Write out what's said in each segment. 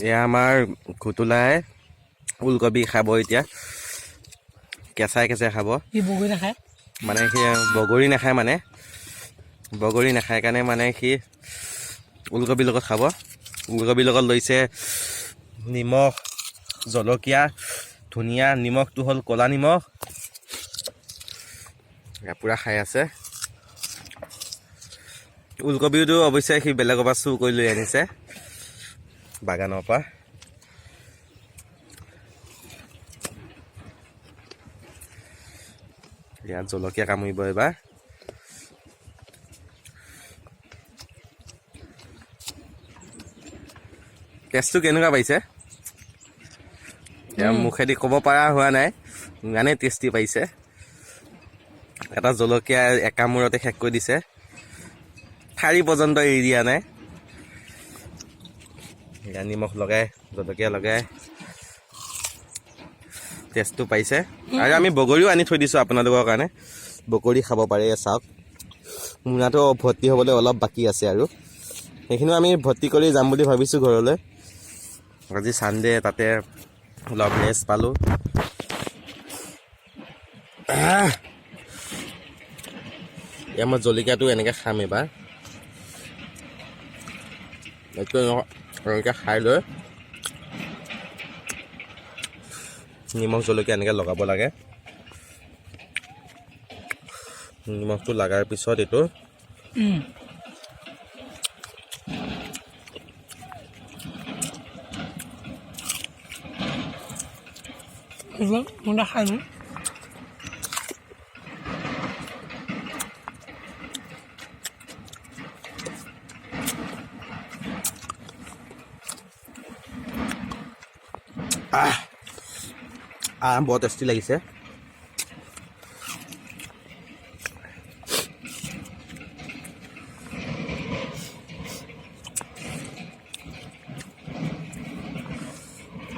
এয়া আমাৰ ঘুতুলাই ওলকবি খাব এতিয়া কেঁচাই কেঁচাই খাব কি বগৰী নাখায় মানে সি বগৰী নাখায় কাৰণে মানে সি ওলকবিৰ লগত খাব ওলকবিৰ লগত লৈছে নিমখ জলকীয়া ধনিয়া নিমখটো হ'ল ক'লা নিমখ পূৰা খাই আছে ওলকবিটো অৱশ্যে সি বেলেগৰ পৰা চুৰ কৰি লৈ আনিছে বাগানৰ পৰা ইয়াত জলকীয়া কামুৰিব এবাৰ টেষ্টটো কেনেকুৱা পাইছে মুখেদি ক'ব পৰা হোৱা নাই ইমানেই টেষ্টি পাইছে এটা জলকীয়া একামূৰতে শেষ কৰি দিছে ঠাৰি পৰ্যন্ত এৰি দিয়া নাই ইয়াত নিমখ লগাই জলকীয়া লগাই টেষ্টটো পাইছে আৰু আমি বগৰীও আনি থৈ দিছোঁ আপোনালোকৰ কাৰণে বগৰী খাব পাৰে চাওক মোনাটো ভৰ্তি হ'বলৈ অলপ বাকী আছে আৰু সেইখিনিও আমি ভৰ্তি কৰি যাম বুলি ভাবিছোঁ ঘৰলৈ আজি ছানডে তাতে অলপ ৰেষ্ট পালোঁ এতিয়া মই জলকীয়াটো এনেকৈ খাম এবাৰ এইটো এনেকৈ খাই লৈ নিমখ জলকীয়া এনেকৈ লগাব লাগে নিমখটো লগাৰ পিছত এইটো খাই বৰ টেষ্টি লাগিছে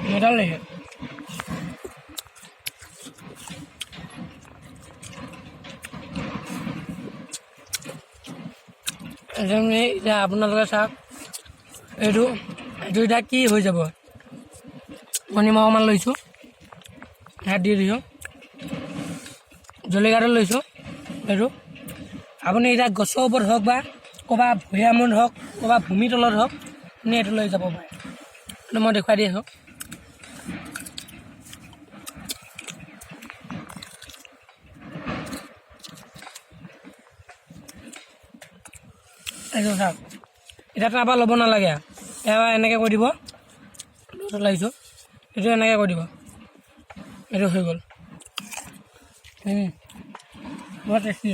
মজা লাগে এতিয়া আপোনালোকে চাওক এইটো এতিয়া কি হৈ যাব মই নিমখ অকণমান লৈছোঁ ইয়াত দি দিছোঁ জলকীয়াটো লৈছোঁ এইটো আপুনি এতিয়া গছৰ ওপৰত হওক বা ক'ৰবাত ভৈয়ামত হওক ক'ৰবাত ভূমিৰ তলত হওক আপুনি এইটো লৈ যাব পাৰে এইটো মই দেখুৱাই দি আছোঁ এইটো চাওক এতিয়া তাৰপৰা ল'ব নালাগে এবাৰ এনেকৈ কৰি দিব লাগিছোঁ এইটো এনেকৈ কৰি দিব এইটো হৈ গ'ল বৰ টেষ্টি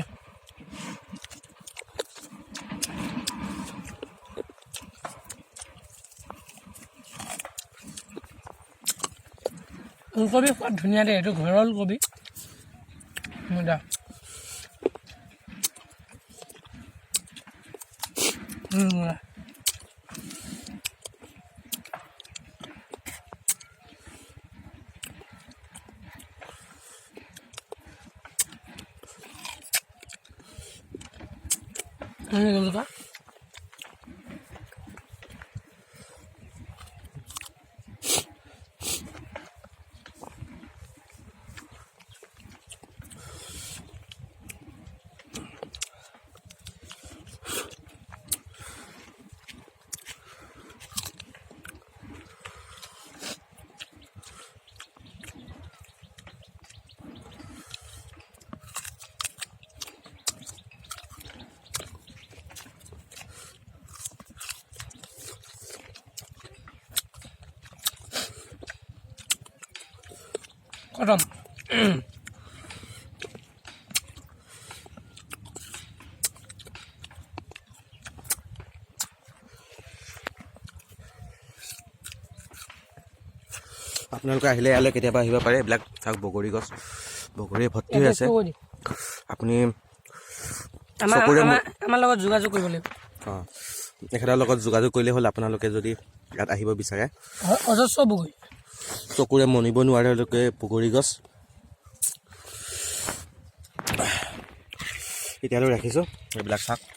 ওলকবি সোৱাদ ধুনীয়া দেই এইটো ঘৰৰ ওলকবি মজা খতম আপোনালোকে আহিলে ইয়ালৈ কেতিয়াবা আহিব পাৰে এইবিলাক চাওক বগৰী গছ বগৰী ভৰ্তি হৈ আছে আপুনি আমাৰ লগত যোগাযোগ কৰিব লাগিব অঁ এখেতৰ লগত যোগাযোগ কৰিলে হ'ল আপোনালোকে যদি ইয়াত আহিব বিচাৰে অজস্ৰ বগৰী চকুৰে মনিব নোৱাৰালৈকে বগৰী গছ এতিয়ালৈ ৰাখিছোঁ এইবিলাক চাওক